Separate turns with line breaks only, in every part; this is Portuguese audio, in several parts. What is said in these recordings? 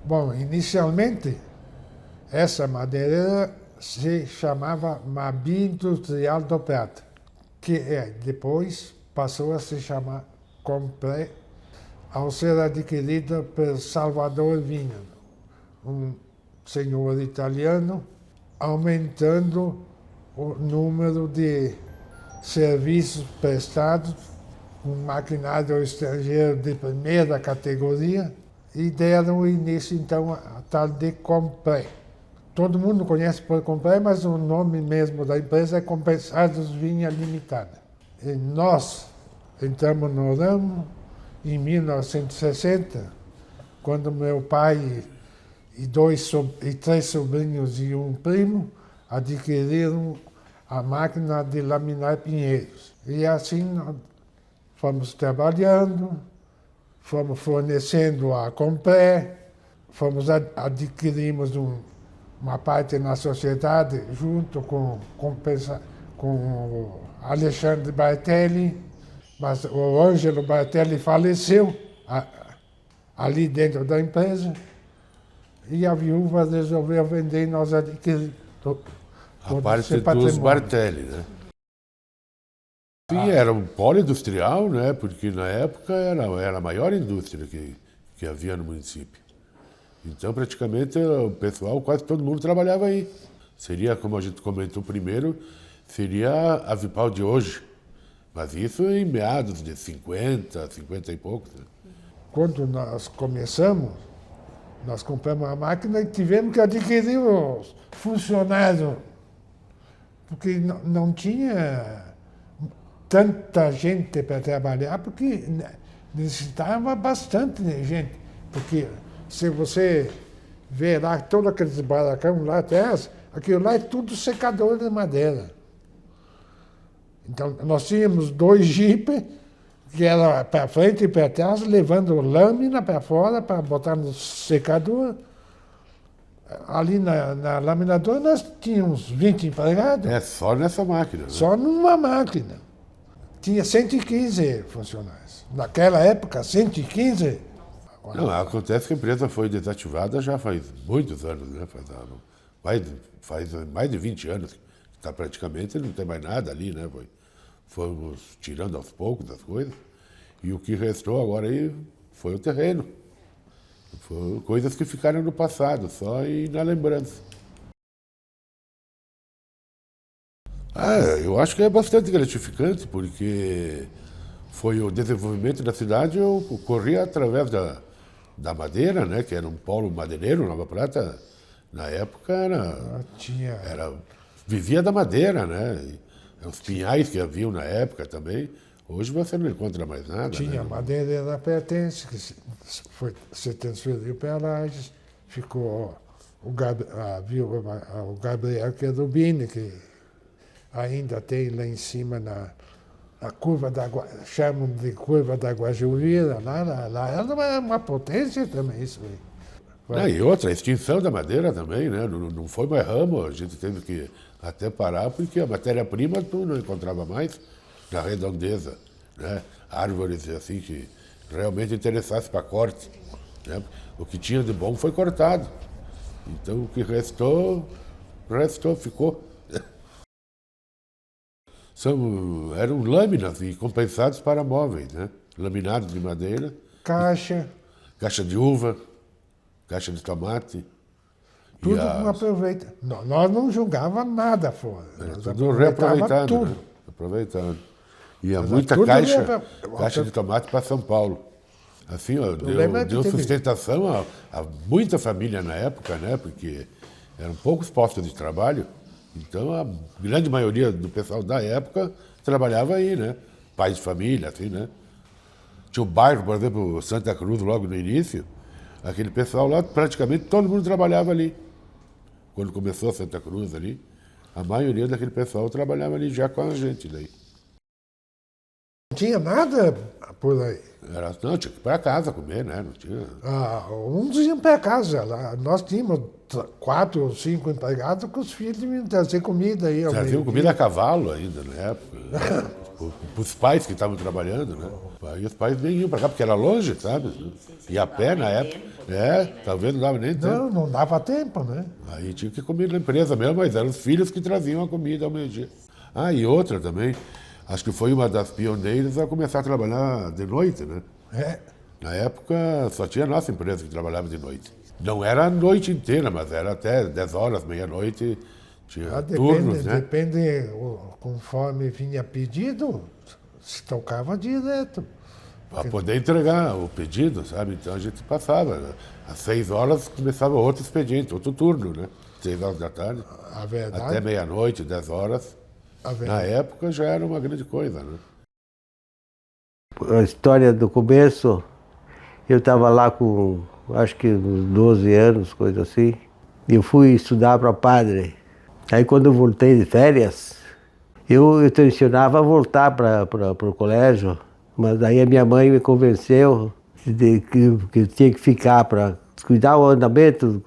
Bom, inicialmente, essa madeireira se chamava Mabi Industrial do Prata, que depois passou a se chamar Compré, ao ser adquirida por Salvador Vinha, um senhor italiano, aumentando o número de serviços prestados, um maquinário estrangeiro de primeira categoria, e deram início, então, a tal de Compré. Todo mundo conhece por Compré, mas o nome mesmo da empresa é Compensados Vinha Limitada. E nós entramos no ramo em 1960, quando meu pai e três sobrinhos e um primo adquiriram a máquina de laminar pinheiros. E assim nós fomos trabalhando, fomos fornecendo a Compré, adquirimos uma parte na sociedade junto com o Alexandre Bartelli, mas o Ângelo Bartelli faleceu ali dentro da empresa e a viúva resolveu vender e nós adquirimos
a parte dos Bartelli, né? Sim, era um polo industrial, né? Porque na época era a maior indústria que havia no município. Então, praticamente, o pessoal, quase todo mundo trabalhava aí. Seria, como a gente comentou primeiro, seria a Vipal de hoje. Mas isso em meados de 50 e poucos. Né?
Quando nós começamos, nós compramos a máquina e tivemos que adquirir os funcionários, porque não tinha tanta gente para trabalhar, porque necessitava bastante gente. Porque se você ver lá todos aqueles barracão lá atrás, aquilo lá é tudo secador de madeira. Então, nós tínhamos 2 jipes, que era para frente e para trás, levando lâmina para fora para botar no secador. Ali na laminadora nós tínhamos 20 empregados.
É, só nessa máquina. Né?
Só numa máquina. Tinha 115 funcionários. Naquela época, 115.
Não, acontece que a empresa foi desativada já faz muitos anos, né? Faz mais de 20 anos. Tá, praticamente não tem mais nada ali, né? Fomos tirando aos poucos as coisas. E o que restou agora aí foi o terreno. Foram coisas que ficaram no passado, só e na lembrança. Eu acho que é bastante gratificante, porque foi o desenvolvimento da cidade ocorria através da madeira, né? Que era um polo madeireiro, Nova Prata, na época vivia da madeira, né? E os pinhais que haviam na época também. Hoje você não encontra mais nada.
Tinha
né?
Madeireira Pertence, que se transferiu para Lages, ficou o Gabriel Cherubini, que ainda tem lá em cima na curva chamam de curva da Guajuvira, lá era uma potência também isso aí.
E outra, a extinção da madeira também, né? Não foi mais ramo, a gente teve que até parar, porque a matéria-prima tu não encontrava mais na redondeza, né? Árvores assim que realmente interessasse para corte. Né? O que tinha de bom foi cortado. Então o que restou, ficou. Eram lâminas e compensados para móveis, né? Laminados de madeira.
Caixa
de uva, caixa de tomate.
Tudo não aproveita. Nós não jogávamos nada fora.
Tudo reaproveitado.
Tudo.
Né? Aproveitando. Ia muita caixa de tomate para São Paulo. Assim, ó, deu sustentação a muita família na época, né? Porque eram poucos postos de trabalho. Então, a grande maioria do pessoal da época trabalhava aí, né? Pais de família, assim, né? Tinha o bairro, por exemplo, Santa Cruz, logo no início. Aquele pessoal lá, praticamente todo mundo trabalhava ali. Quando começou a Santa Cruz ali, a maioria daquele pessoal trabalhava ali já com a gente daí.
Não tinha nada por aí.
Não, tinha que ir para casa comer, né? Não tinha...
Uns iam para casa. Lá. Nós tínhamos 4 ou 5 empregados que os filhos iam trazer comida aí.
Traziam comida a cavalo ainda na época. os pais que estavam trabalhando, né? Aí os pais nem iam para cá, porque era longe, sabe? E a pé na época. Talvez não dava nem tempo.
Não dava tempo, né?
Aí tinha que comer na empresa mesmo, mas eram os filhos que traziam a comida ao meio-dia. E outra também, acho que foi uma das pioneiras a começar a trabalhar de noite, né? Na época só tinha a nossa empresa que trabalhava de noite. Não era a noite inteira, mas era até 10 horas, meia-noite, tinha turnos, né?
Depende, conforme vinha pedido, se tocava direto.
Para poder entregar o pedido, sabe? Então a gente passava. Né? Às 6 horas começava outro expediente, outro turno, né? 6 horas da tarde.
A verdade,
até meia-noite, 10 horas. Na época já era uma grande coisa, né?
A história do começo, eu estava lá com, acho que uns 12 anos, coisa assim. E eu fui estudar para padre. Aí quando eu voltei de férias, eu intencionava voltar para o colégio. Mas aí a minha mãe me convenceu de que eu tinha que ficar para cuidar do andamento,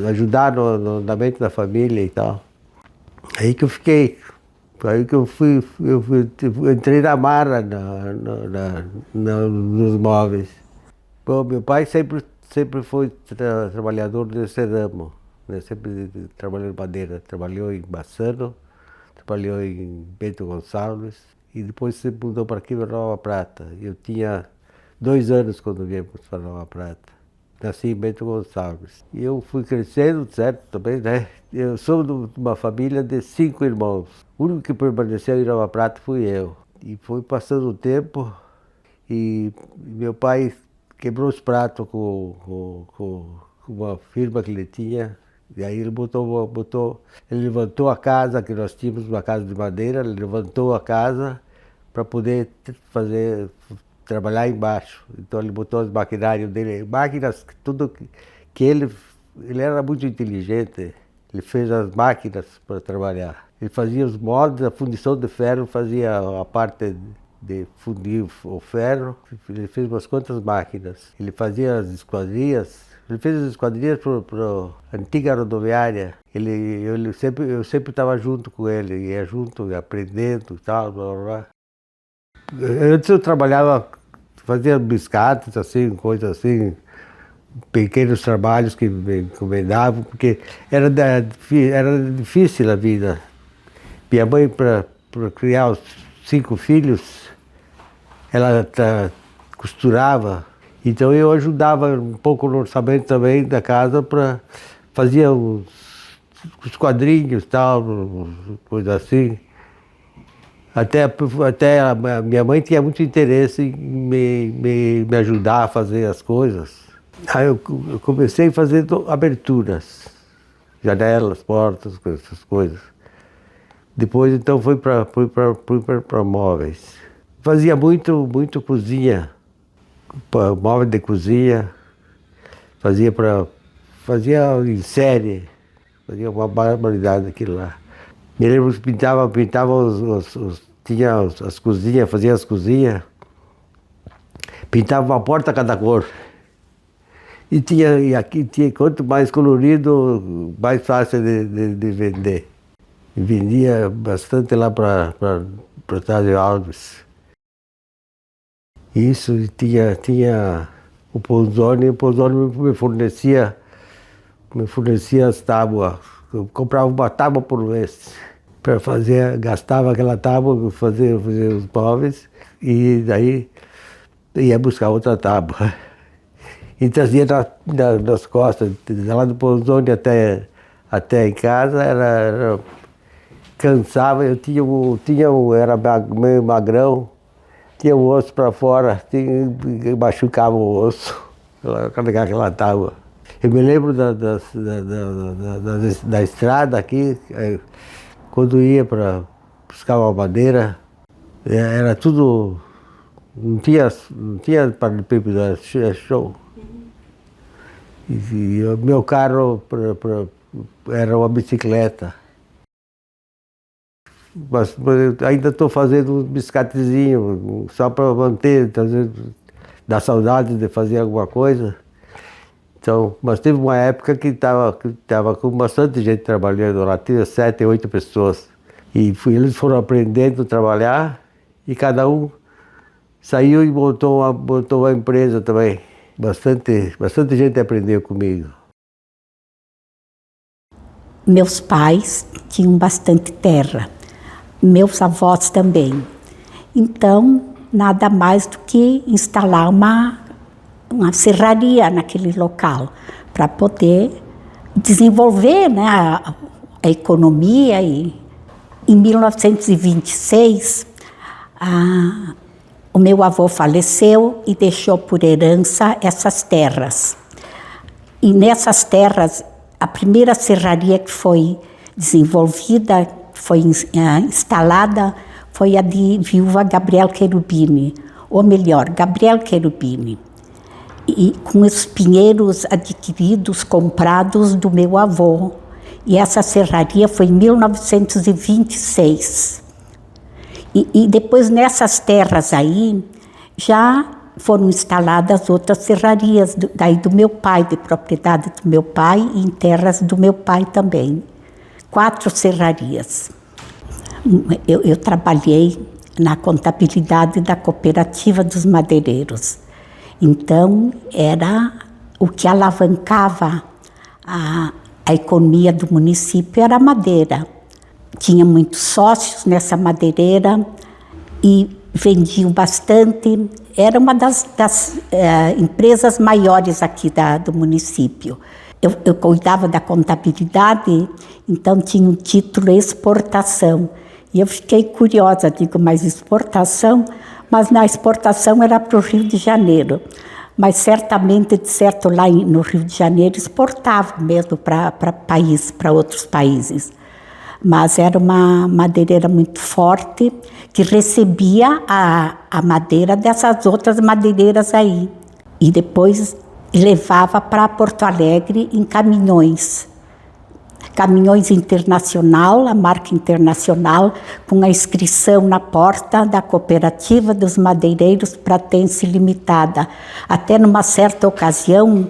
ajudar no andamento da família e tal. Aí que eu fiquei. Aí que eu entrei na marra nos móveis. Bom, meu pai sempre foi trabalhador desse ramo, né? Sempre trabalhou em madeira, trabalhou em Bassano, trabalhou em Bento Gonçalves e depois se mudou para aqui, para Nova Prata. Eu tinha 2 anos quando viemos para Nova Prata. Nasci em Bento Gonçalves. E eu fui crescendo, certo, também, né? Eu sou de uma família de 5 irmãos. O único que permaneceu em Nova Prata fui eu. E foi passando o tempo e meu pai quebrou os pratos com uma firma que ele tinha. E aí ele ele levantou a casa, que nós tínhamos uma casa de madeira, ele levantou a casa para poder trabalhar embaixo. Então ele botou os maquinários dele, máquinas, tudo que ele era muito inteligente, ele fez as máquinas para trabalhar. Ele fazia os moldes, a fundição de ferro, fazia a parte de fundir o ferro, ele fez umas quantas máquinas. Ele fazia as esquadrias, ele fez as esquadrias para a antiga rodoviária. Eu sempre estava junto com ele, ia junto, aprendendo e tal, blá, blá, blá. Antes eu trabalhava, fazia biscates, assim, coisas assim, pequenos trabalhos que me encomendavam, porque era difícil a vida. Minha mãe, para criar os 5 filhos, ela costurava, então eu ajudava um pouco no orçamento também da casa, fazia os quadrinhos e tal, coisa assim. Até a minha mãe tinha muito interesse em me ajudar a fazer as coisas. Aí eu comecei fazendo aberturas, janelas, portas, essas coisas. Depois então fui para móveis. Fazia muito cozinha, móvel de cozinha, fazia em série, fazia uma barbaridade daquilo lá. Me lembro que pintava tinha as cozinhas, fazia as cozinhas, pintava uma porta a cada cor. E aqui tinha, quanto mais colorido, mais fácil de vender. E vendia bastante lá para trás de Alves. Isso, e tinha o Ponzoni me fornecia as tábuas. Eu comprava uma tábua por mês para fazer, gastava aquela tábua para fazer os móveis e daí ia buscar outra tábua. E trazia nas costas, lá do Ponzoni até em casa, cansava, era meio magrão, tinha o osso para fora, machucava o osso, carregar aquela tábua. Eu me lembro da estrada aqui, quando ia para buscar uma madeira, era tudo, não tinha paralelepípedo, era show. E o meu carro era uma bicicleta. Mas eu ainda estou fazendo uns biscatezinhos, só para manter, dar saudade de fazer alguma coisa. Então, mas teve uma época que estava com bastante gente trabalhando lá, tinha 7, 8 pessoas. E eles foram aprendendo a trabalhar e cada um saiu e montou uma empresa também. Bastante gente aprendeu comigo.
Meus pais tinham bastante terra, meus avós também. Então, nada mais do que instalar uma serraria naquele local, para poder desenvolver, né, a economia. E em 1926, o meu avô faleceu e deixou por herança essas terras. E nessas terras, a primeira serraria que foi desenvolvida, foi instalada, foi a de viúva Gabriel Cherubini, ou melhor, Gabriel Cherubini, e com os pinheiros adquiridos, comprados do meu avô. E essa serraria foi em 1926. E depois nessas terras aí, já foram instaladas outras serrarias, daí do meu pai, de propriedade do meu pai, e em terras do meu pai também. 4 serrarias. Eu trabalhei na contabilidade da cooperativa dos madeireiros. Então, era o que alavancava a economia do município, era a madeira. Tinha muitos sócios nessa madeireira e vendiam bastante. Era uma das empresas maiores aqui do município. Eu cuidava da contabilidade, então tinha um título exportação. E eu fiquei curiosa, digo, mas exportação? Mas na exportação era para o Rio de Janeiro. Mas certamente, de certo, lá no Rio de Janeiro exportavam mesmo para outros países. Mas era uma madeireira muito forte, que recebia a madeira dessas outras madeireiras aí. E depois levava para Porto Alegre em caminhões. Caminhões internacional, a marca internacional, com a inscrição na porta da cooperativa dos madeireiros Pratense Limitada. Até numa certa ocasião,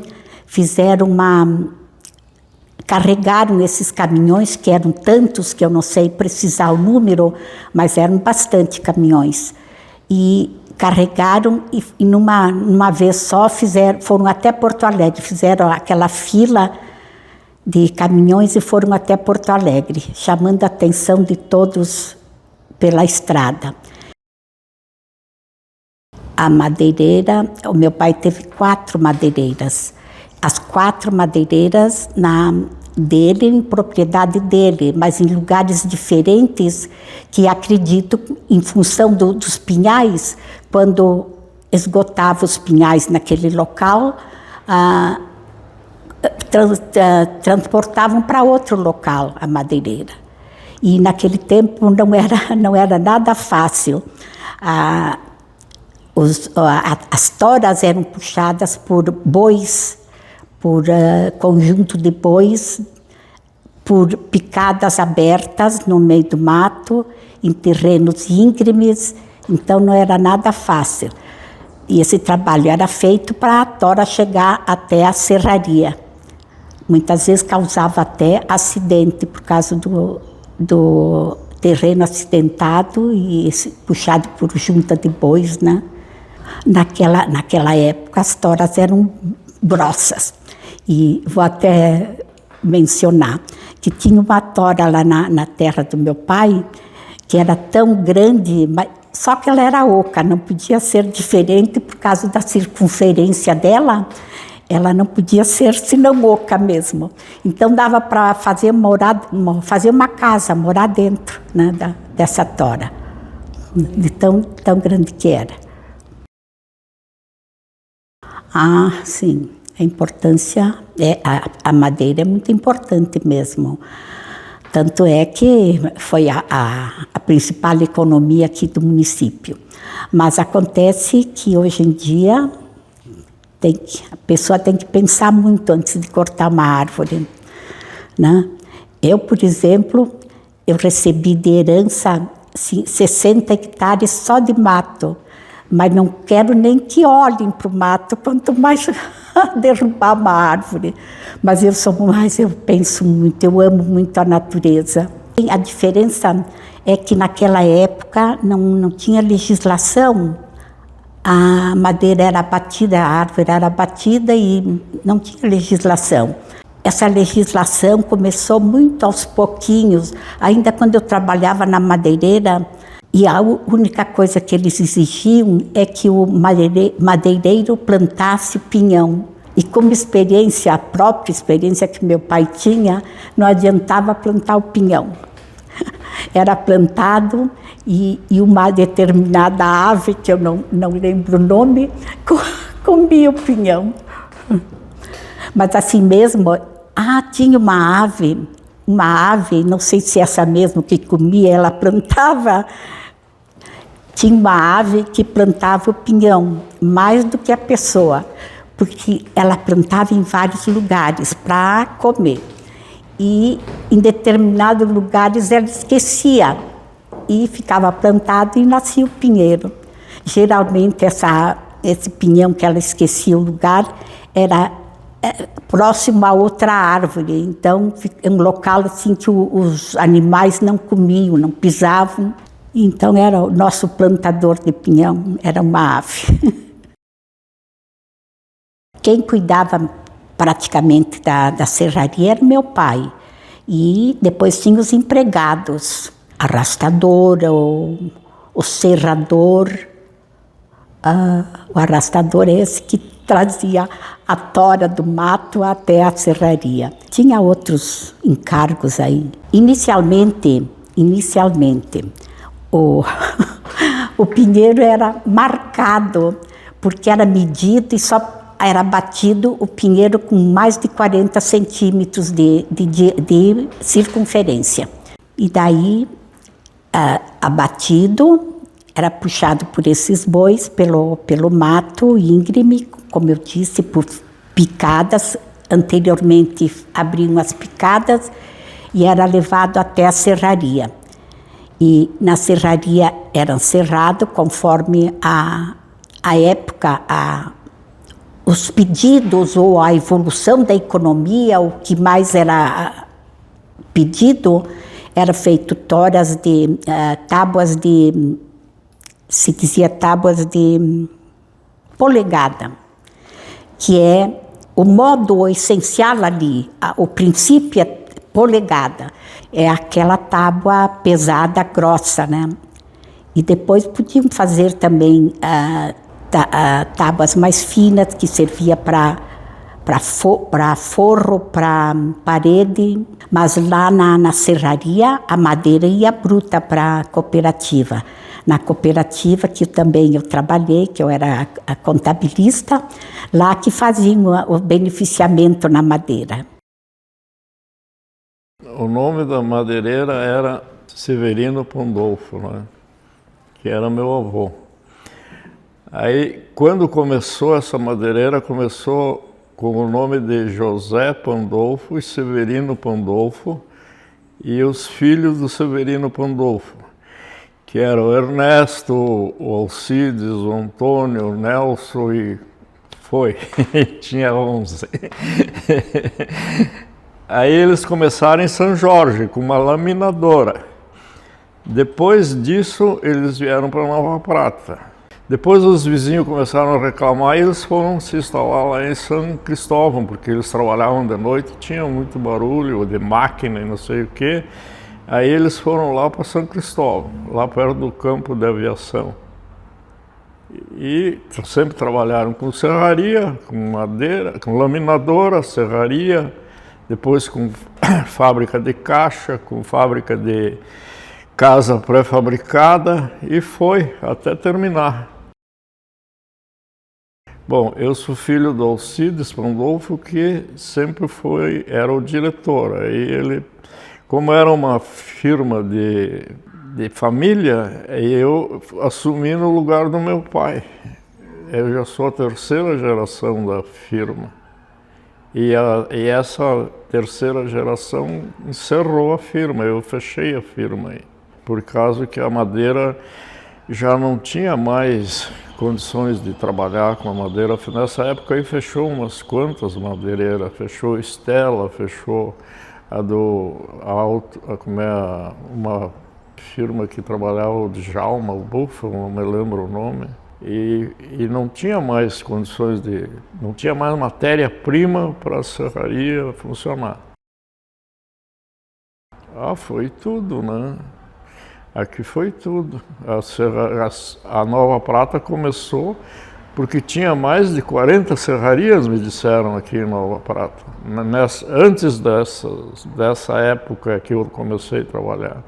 carregaram esses caminhões, que eram tantos que eu não sei precisar o número, mas eram bastante caminhões. E carregaram e numa vez só foram até Porto Alegre, fizeram aquela fila de caminhões e foram até Porto Alegre, chamando a atenção de todos pela estrada. A madeireira, o meu pai teve 4 madeireiras. As 4 madeireiras dele, em propriedade dele, mas em lugares diferentes, que acredito, em função dos pinhais, quando esgotava os pinhais naquele local, transportavam para outro local a madeireira. E naquele tempo não era nada fácil. As toras eram puxadas por bois, por conjunto de bois, por picadas abertas no meio do mato, em terrenos íngremes, então não era nada fácil. E esse trabalho era feito para a tora chegar até a serraria. Muitas vezes causava até acidente por causa do terreno acidentado e puxado por junta de bois, né? Naquela época as toras eram grossas. E vou até mencionar que tinha uma tora lá na terra do meu pai, que era tão grande, só que ela era oca, não podia ser diferente por causa da circunferência dela. Ela não podia ser senão oca mesmo. Então dava para fazer uma casa, morar dentro, né, dessa tora, de tão grande que era. Sim, a importância, a madeira é muito importante mesmo. Tanto é que foi a principal economia aqui do município. Mas acontece que hoje em dia a pessoa tem que pensar muito antes de cortar uma árvore, né? Eu, por exemplo, eu recebi de herança 60 hectares só de mato, mas não quero nem que olhem para o mato, quanto mais derrubar uma árvore. Mas eu penso muito, eu amo muito a natureza. A diferença é que naquela época não tinha legislação, a madeira era abatida, a árvore era abatida e não tinha legislação. Essa legislação começou muito aos pouquinhos, ainda quando eu trabalhava na madeireira, e a única coisa que eles exigiam é que o madeireiro plantasse pinhão. E como experiência, a própria experiência que meu pai tinha, não adiantava plantar o pinhão. Era plantado e uma determinada ave, que eu não lembro o nome, comia o pinhão. Mas assim mesmo, tinha uma ave, não sei se essa mesmo que comia, ela plantava. Tinha uma ave que plantava o pinhão, mais do que a pessoa, porque ela plantava em vários lugares para comer. E em determinados lugares ela esquecia e ficava plantado e nascia o pinheiro. Geralmente esse pinhão que ela esquecia o lugar era próximo a outra árvore, então um local assim que os animais não comiam, não pisavam. Então era o nosso plantador de pinhão, era uma ave. Quem cuidava praticamente da serraria era meu pai. E depois tinha os empregados, arrastador, o serrador. O arrastador é esse que trazia a tora do mato até a serraria. Tinha outros encargos aí. Inicialmente, o pinheiro era marcado, porque era medido e só era batido o pinheiro com mais de 40 centímetros de circunferência. E daí, abatido, era puxado por esses bois pelo mato íngreme, como eu disse, por picadas. Anteriormente abriam as picadas e era levado até a serraria. E na serraria era serrado conforme a época, os pedidos ou a evolução da economia, o que mais era pedido, era feito toras de tábuas de, se dizia tábuas de polegada, que é o modo essencial ali, o princípio é polegada, é aquela tábua pesada, grossa, né? E depois podiam fazer também tábuas mais finas, que servia para forro, para parede, mas lá na serraria a madeira ia bruta para a cooperativa. Na cooperativa que também eu trabalhei, que eu era a contabilista, lá que faziam o beneficiamento na madeira.
O nome da madeireira era Severino Pandolfo, né? Que era meu avô. Aí, quando começou essa madeireira, começou com o nome de José Pandolfo e Severino Pandolfo e os filhos do Severino Pandolfo, que eram o Ernesto, o Alcides, o Antônio, o Nelson e foi, tinha 11. Aí eles começaram em São Jorge, com uma laminadora. Depois disso, eles vieram para Nova Prata. Depois os vizinhos começaram a reclamar e eles foram se instalar lá em São Cristóvão, porque eles trabalhavam de noite, tinha muito barulho de máquina e não sei o quê. Aí eles foram lá para São Cristóvão, lá perto do campo de aviação. E sempre trabalharam com serraria, com madeira, com laminadora, serraria, depois com fábrica de caixa, com fábrica de casa pré-fabricada e foi até terminar. Bom, eu sou filho do Alcides Pandolfo, que sempre era o diretor. Aí ele, como era uma firma de família, eu assumi no lugar do meu pai. Eu já sou a terceira geração da firma. E essa terceira geração encerrou a firma, eu fechei a firma aí, por causa que a madeira já não tinha mais condições de trabalhar com a madeira. Nessa época aí fechou umas quantas madeireiras, fechou Estela, fechou uma firma que trabalhava, o Djalma, o Búfalo, não me lembro o nome, e não tinha mais condições não tinha mais matéria-prima para a serraria funcionar. Foi tudo, né? Aqui foi tudo. A Nova Prata começou porque tinha mais de 40 serrarias, me disseram, aqui em Nova Prata. Antes dessa época que eu comecei a trabalhar.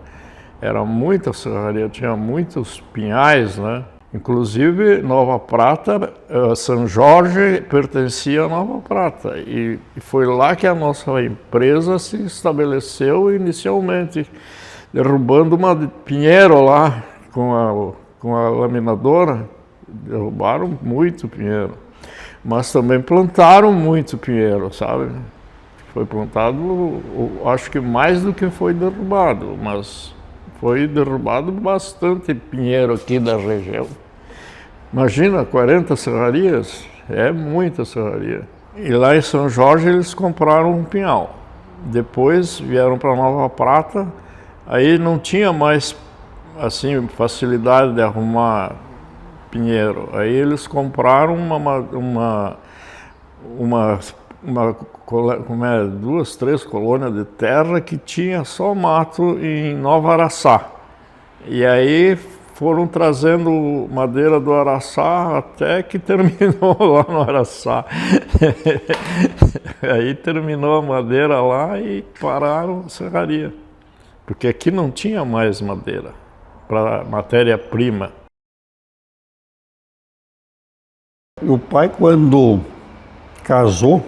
Era muita serraria, tinha muitos pinhais, né? Inclusive, Nova Prata, São Jorge pertencia a Nova Prata. E foi lá que a nossa empresa se estabeleceu inicialmente, derrubando uma de pinheiro lá com a laminadora. Derrubaram muito pinheiro, mas também plantaram muito pinheiro, sabe? Foi plantado, acho que mais do que foi derrubado, mas foi derrubado bastante pinheiro aqui da região. Imagina, 40 serrarias, é muita serraria. E lá em São Jorge eles compraram um pinhal. Depois vieram para Nova Prata, aí não tinha mais assim facilidade de arrumar pinheiro. Aí eles compraram duas, três colônias de terra que tinha só mato em Nova Araçá. E aí foram trazendo madeira do Araçá até que terminou lá no Araçá. Aí terminou a madeira lá e pararam a serraria. Porque aqui não tinha mais madeira para matéria-prima.
O pai, quando casou,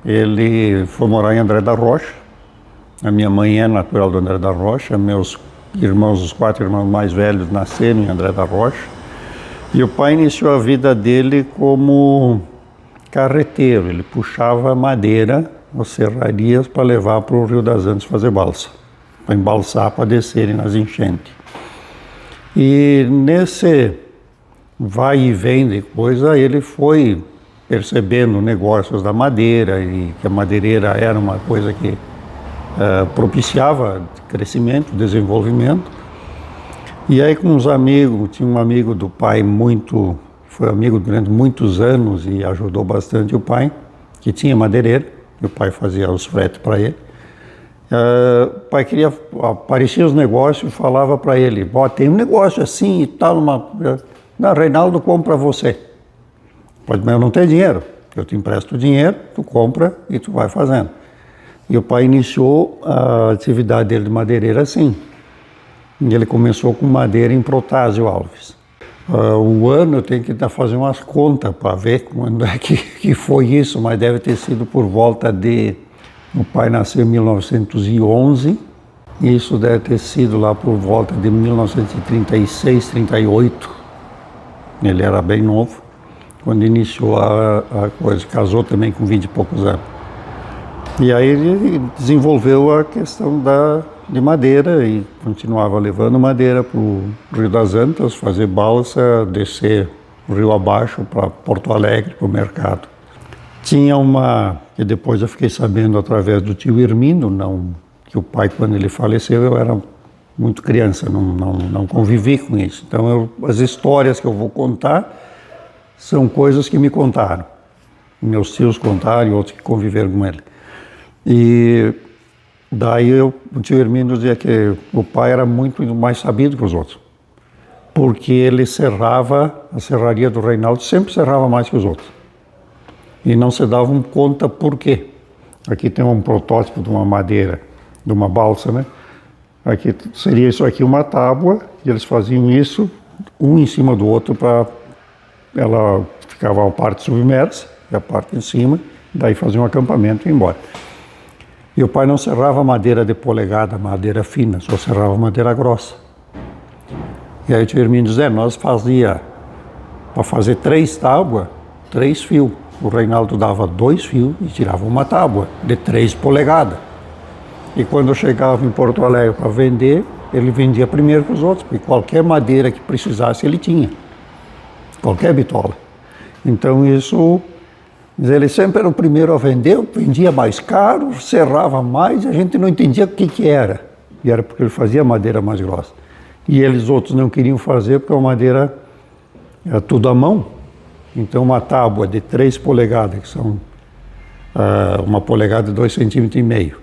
ele foi morar em André da Rocha. A minha mãe é natural do André da Rocha. Meus irmãos, os 4 irmãos mais velhos, nasceram em André da Rocha. E o pai iniciou a vida dele como carreteiro. Ele puxava madeira nas serrarias para levar para o Rio das Antas fazer balsa, para embalsar, para descerem nas enchentes. E nesse vai e vem de coisa, ele foi percebendo negócios da madeira e que a madeireira era uma coisa que propiciava crescimento, desenvolvimento. E aí com uns amigos, tinha um amigo do pai foi amigo durante muitos anos e ajudou bastante o pai, que tinha madeireira, e o pai fazia os fretes para ele. O pai aparecia os negócios e falava para ele, tem um negócio assim e tal, Reinaldo compra você. Mas eu não tenho dinheiro, eu te empresto o dinheiro, tu compra e tu vai fazendo. E o pai iniciou a atividade dele de madeireira assim. E ele começou com madeira em Protásio Alves. O ano eu tenho que fazer umas contas para ver quando é que foi isso, mas deve ter sido por volta de... O pai nasceu em 1911, e isso deve ter sido lá por volta de 1936, 38. Ele era bem novo, quando iniciou a coisa, casou também com 20 e poucos anos. E aí ele desenvolveu a questão de madeira e continuava levando madeira para o Rio das Antas, fazer balsa, descer o rio abaixo para Porto Alegre, para o mercado. Tinha que depois eu fiquei sabendo através do tio Hermindo, que o pai, quando ele faleceu, eu era muito criança, não convivi com isso. Então, as histórias que eu vou contar são coisas que me contaram. Meus tios contaram e outros que conviveram com ele. E daí o tio Hermindo dizia que o pai era muito mais sabido que os outros. Porque ele a serraria do Reinaldo sempre serrava mais que os outros. E não se davam conta por quê. Aqui tem um protótipo de uma madeira, de uma balsa, né? Aqui seria isso aqui, uma tábua, e eles faziam isso, um em cima do outro, ela ficava a parte submersa, e a parte em cima, daí faziam um acampamento e ia embora. E o pai não serrava madeira de polegada, madeira fina, só serrava madeira grossa. E aí o tio Hermínio dizia, nós fazia, para fazer 3 tábuas, 3 fios. O Reinaldo dava 2 fios e tirava uma tábua de 3 polegadas. E quando eu chegava em Porto Alegre para vender, ele vendia primeiro que os outros, porque qualquer madeira que precisasse ele tinha, qualquer bitola. Então ele sempre era o primeiro a vender, vendia mais caro, serrava mais, e a gente não entendia o que era. e era porque ele fazia madeira mais grossa. E eles outros não queriam fazer porque a madeira era tudo à mão. Então uma tábua de 3 polegadas, que são uma polegada de 2,5 centímetros,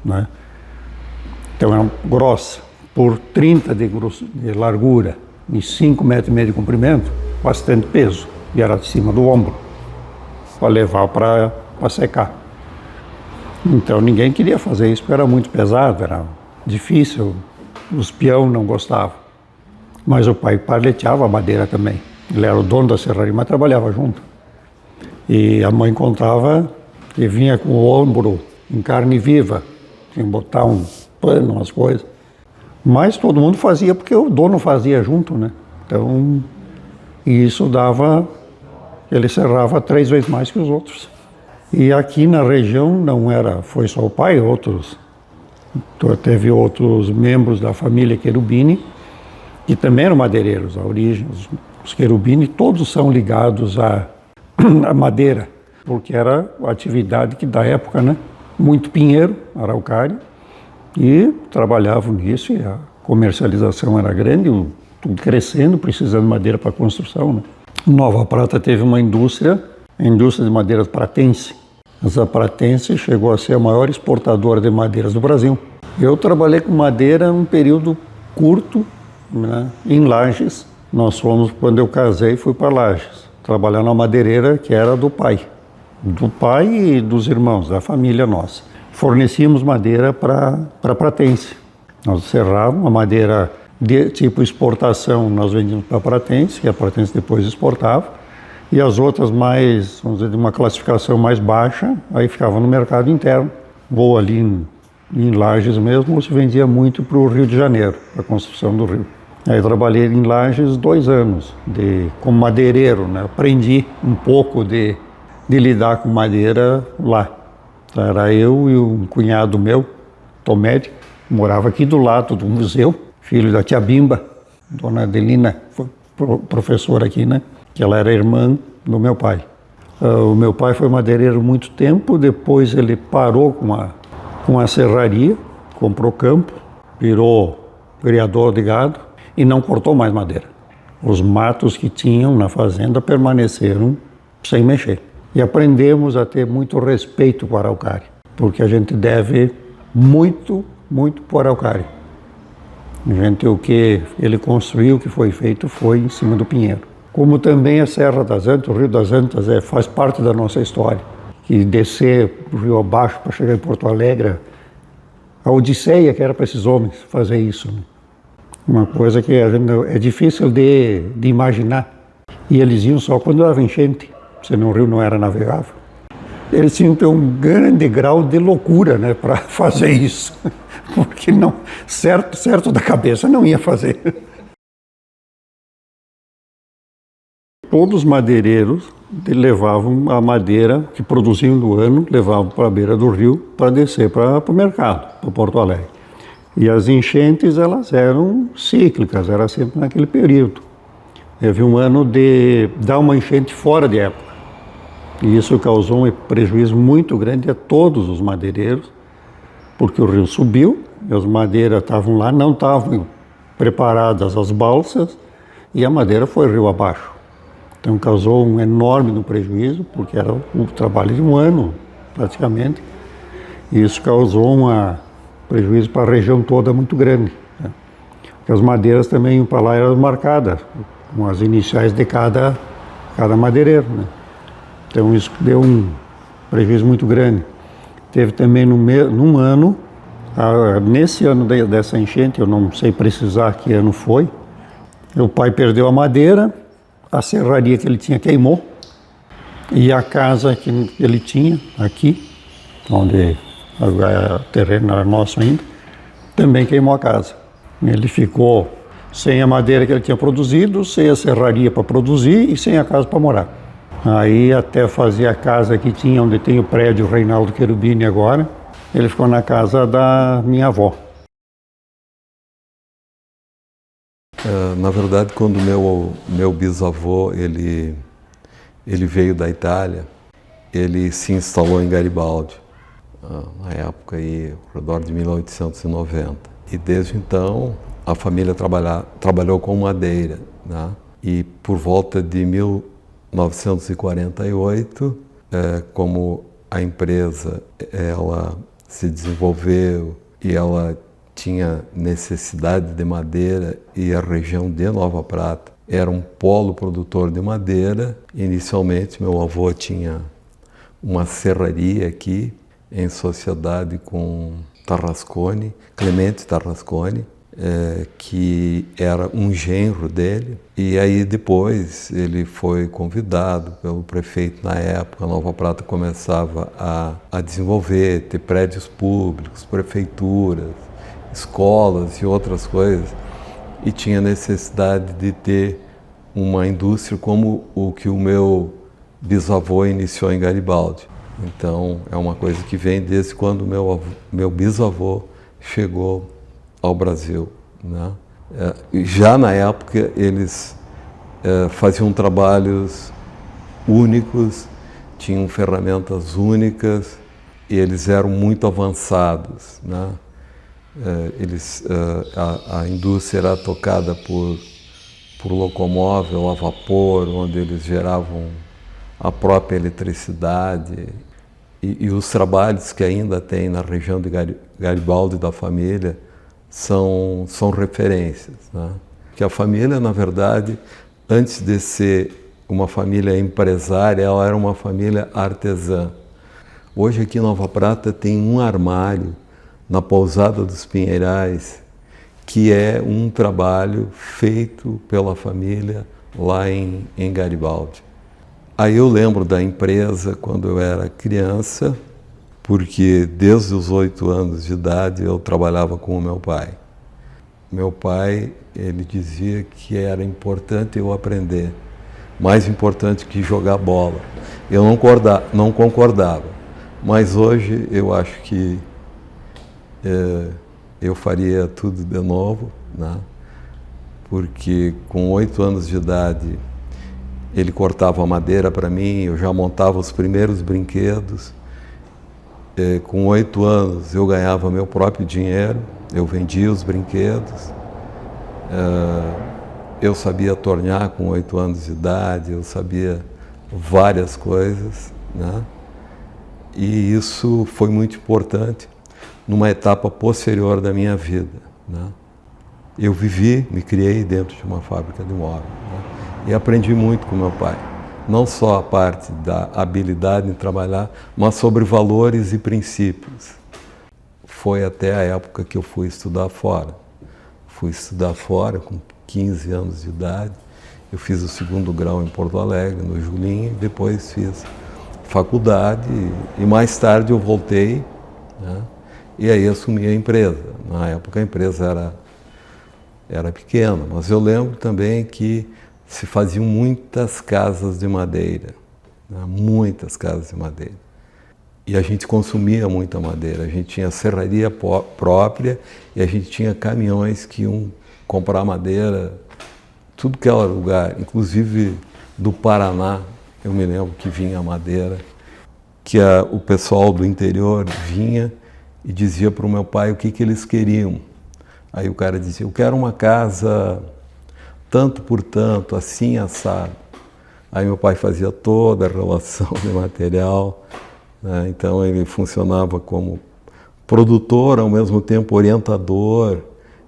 né? Então era grossa, por 30 de largura e 5,5 metros de comprimento, bastante peso. E era de cima do ombro, para levar para secar. Então ninguém queria fazer isso porque era muito pesado, era difícil, os peão não gostavam. Mas o pai paleteava a madeira também. Ele era o dono da serraria, mas trabalhava junto. E a mãe contava que vinha com o ombro em carne viva, tinha que botar um pano, umas coisas. Mas todo mundo fazia porque o dono fazia junto, né? Então, isso dava, ele serrava 3 vezes mais que os outros. E aqui na região não era, foi só o pai, teve outros membros da família Cherubini, que também eram madeireiros, a origem, os Cherubini, todos são ligados à madeira, porque era a atividade que da época, né? Muito pinheiro, araucária, e trabalhavam nisso, e a comercialização era grande, tudo crescendo, precisando de madeira para construção, né? Nova Prata teve uma indústria, a indústria de madeiras pratense. Essa pratense chegou a ser a maior exportadora de madeiras do Brasil. Eu trabalhei com madeira num período curto, né, em Lages. Nós fomos, quando eu casei, fui para Lages, trabalhar na madeireira que era do pai e dos irmãos, da família nossa. Fornecíamos madeira para pratense. Nós serrávamos a madeira de tipo exportação, nós vendíamos para a pratense, e a pratense depois exportava. E as outras mais, vamos dizer, de uma classificação mais baixa, aí ficavam no mercado interno. Ou ali em Lages mesmo, se vendia muito para o Rio de Janeiro, para a construção do rio. Aí eu trabalhei em Lages 2 anos, como madeireiro, né? Aprendi um pouco de lidar com madeira lá. Era eu e um cunhado meu, Tomédio, morava aqui do lado do museu, filho da tia Bimba, dona Adelina, foi professora aqui, né? Que ela era irmã do meu pai. O meu pai foi madeireiro muito tempo, depois ele parou com a serraria, comprou campo, virou criador de gado e não cortou mais madeira. Os matos que tinham na fazenda permaneceram sem mexer. E aprendemos a ter muito respeito com o araucária, porque a gente deve muito, muito para o araucária. O que ele construiu, o que foi feito, foi em cima do pinheiro. Como também a Serra das Antas, o Rio das Antas faz parte da nossa história. Que descer o rio abaixo para chegar em Porto Alegre, a odisseia que era para esses homens fazer isso. Né? Uma coisa que é difícil de imaginar. E eles iam só quando dava enchente, senão o rio não era navegável. Eles tinham que ter um grande grau de loucura, né, para fazer isso. Porque não, certo da cabeça não ia fazer. Todos os madeireiros levavam a madeira que produziam do ano, levavam para a beira do rio para descer para o mercado, para Porto Alegre. E as enchentes, elas eram cíclicas, era sempre naquele período. Teve um ano de dar uma enchente fora de época. E isso causou um prejuízo muito grande a todos os madeireiros, porque o rio subiu, e as madeiras estavam lá, não estavam preparadas as balsas, e a madeira foi rio abaixo. Então causou um enorme prejuízo, porque era o trabalho de um ano, praticamente. E isso causou um prejuízo para a região toda muito grande. Né? Porque as madeiras também iam para lá, eram marcadas, com as iniciais de cada madeireiro. Né? Então isso deu um prejuízo muito grande. Teve também num ano, nesse ano dessa enchente, eu não sei precisar que ano foi, meu pai perdeu a madeira, a serraria que ele tinha queimou, e a casa que ele tinha aqui, onde o terreno era nosso ainda, também queimou a casa. Ele ficou sem a madeira que ele tinha produzido, sem a serraria para produzir e sem a casa para morar. Aí até fazer a casa que tinha, onde tem o prédio Reinaldo Cherubini agora, ele ficou na casa da minha avó.
Na verdade, quando meu bisavô ele veio da Itália, ele se instalou em Garibaldi, na época aí, ao redor de 1890. E desde então a família trabalhou com madeira, né? E por volta de 1948, como a empresa ela se desenvolveu e ela tinha necessidade de madeira, e a região de Nova Prata era um polo produtor de madeira. Inicialmente meu avô tinha uma serraria aqui em sociedade com Tarrasconi, Clemente Tarrasconi, que era um genro dele. E aí depois ele foi convidado pelo prefeito na época. Nova Prata começava a desenvolver, ter prédios públicos, prefeituras, escolas e outras coisas, e tinha necessidade de ter uma indústria como o que o meu bisavô iniciou em Garibaldi. Então é uma coisa que vem desde quando meu bisavô chegou ao Brasil, né? Já na época eles faziam trabalhos únicos, tinham ferramentas únicas e eles eram muito avançados, né? A indústria era tocada por locomóvel a vapor, onde eles geravam a própria eletricidade, e os trabalhos que ainda tem na região de Garibaldi da família são referências, né? Que a família, na verdade, antes de ser uma família empresária, ela era uma família artesã. Hoje aqui em Nova Prata tem um armário na Pousada dos Pinheirais, que é um trabalho feito pela família lá em Garibaldi. Aí eu lembro da empresa quando eu era criança, porque desde os 8 anos de idade eu trabalhava com o meu pai. Meu pai, ele dizia que era importante eu aprender, mais importante que jogar bola. Eu não concordava, mas hoje eu acho que eu faria tudo de novo, né? Porque com 8 anos de idade ele cortava madeira para mim, eu já montava os primeiros brinquedos. Com 8 anos eu ganhava meu próprio dinheiro, eu vendia os brinquedos. Eu sabia tornear com 8 anos de idade, eu sabia várias coisas, né? E isso foi muito importante numa etapa posterior da minha vida, né? Eu me criei dentro de uma fábrica de móveis, né? E aprendi muito com meu pai. Não só a parte da habilidade em trabalhar, mas sobre valores e princípios. Foi até a época que eu fui estudar fora. Fui estudar fora com 15 anos de idade. Eu fiz o 2º grau em Porto Alegre, no Julinho, e depois fiz faculdade, e mais tarde eu voltei, né? E aí assumi a empresa. Na época a empresa era pequena, mas eu lembro também que se faziam muitas casas de madeira, né? Muitas casas de madeira. E a gente consumia muita madeira, a gente tinha serraria própria e a gente tinha caminhões que iam comprar madeira, tudo que era lugar, inclusive do Paraná, eu me lembro que vinha madeira, que o pessoal do interior vinha e dizia para o meu pai o que eles queriam. Aí o cara dizia, eu quero uma casa tanto por tanto, assim, assado. Aí meu pai fazia toda a relação de material, né? Então ele funcionava como produtor, ao mesmo tempo orientador,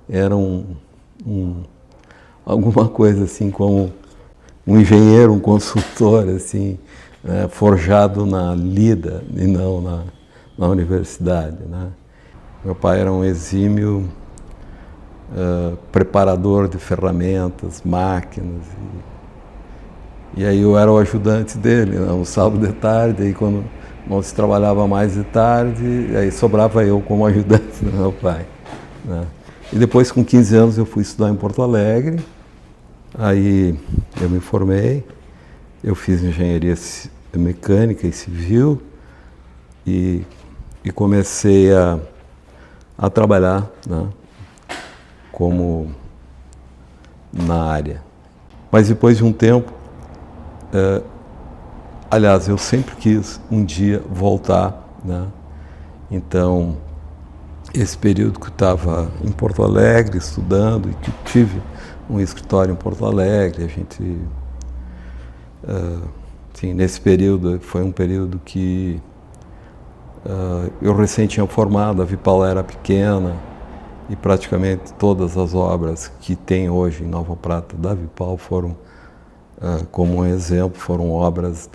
era alguma coisa assim como um engenheiro, um consultor, assim, né? Forjado na lida e não na universidade, né? Meu pai era um exímio preparador de ferramentas, máquinas, e aí eu era o ajudante dele, né? No sábado de tarde, aí quando não se trabalhava mais de tarde, aí sobrava eu como ajudante do meu pai, né? E depois, com 15 anos, eu fui estudar em Porto Alegre, aí eu me formei, eu fiz engenharia mecânica e civil e comecei a trabalhar, né? Como na área. Mas depois de um tempo, aliás, eu sempre quis um dia voltar, né? Então, esse período que eu estava em Porto Alegre estudando e que tive um escritório em Porto Alegre, a gente, assim, nesse período, foi um período que eu recém tinha formado, a Vipal era pequena e praticamente todas as obras que tem hoje em Nova Prata da Vipal foram, como um exemplo, foram obras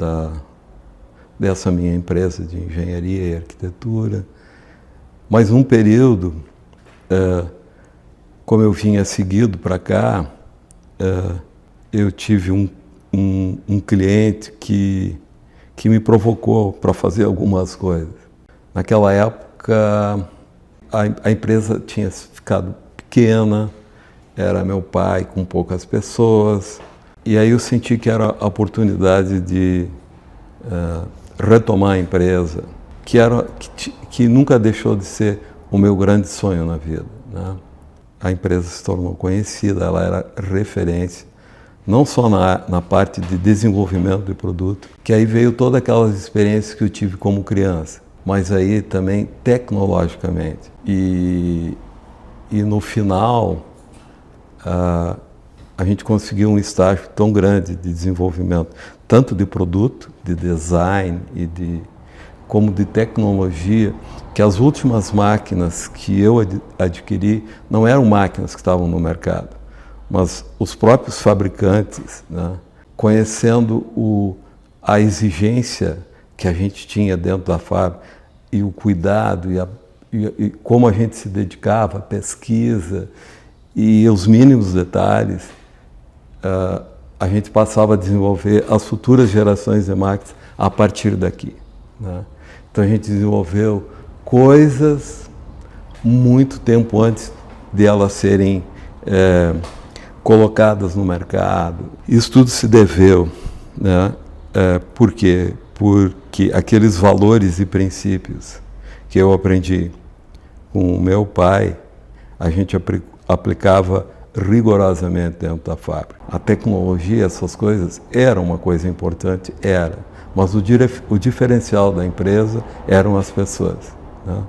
dessa minha empresa de engenharia e arquitetura. Mas num período, como eu vinha seguido para cá, eu tive um cliente que me provocou para fazer algumas coisas. Naquela época, a empresa tinha ficado pequena, era meu pai com poucas pessoas, e aí eu senti que era a oportunidade de retomar a empresa, que nunca deixou de ser o meu grande sonho na vida, né? A empresa se tornou conhecida, ela era referência, não só na parte de desenvolvimento de produto, que aí veio todas aquelas experiências que eu tive como criança, mas aí também tecnologicamente. E no final, a gente conseguiu um estágio tão grande de desenvolvimento, tanto de produto, de design como de tecnologia, que as últimas máquinas que eu adquiri não eram máquinas que estavam no mercado, mas os próprios fabricantes, né, conhecendo a exigência que a gente tinha dentro da fábrica e o cuidado e como a gente se dedicava à pesquisa e os mínimos detalhes, a gente passava a desenvolver as futuras gerações de máquinas a partir daqui, né? Então a gente desenvolveu coisas muito tempo antes de elas serem colocadas no mercado. Isso tudo se deveu, né? Por quê? Porque aqueles valores e princípios que eu aprendi com o meu pai, a gente aplicava rigorosamente dentro da fábrica. A tecnologia, essas coisas, era uma coisa importante, mas o diferencial da empresa eram as pessoas, né?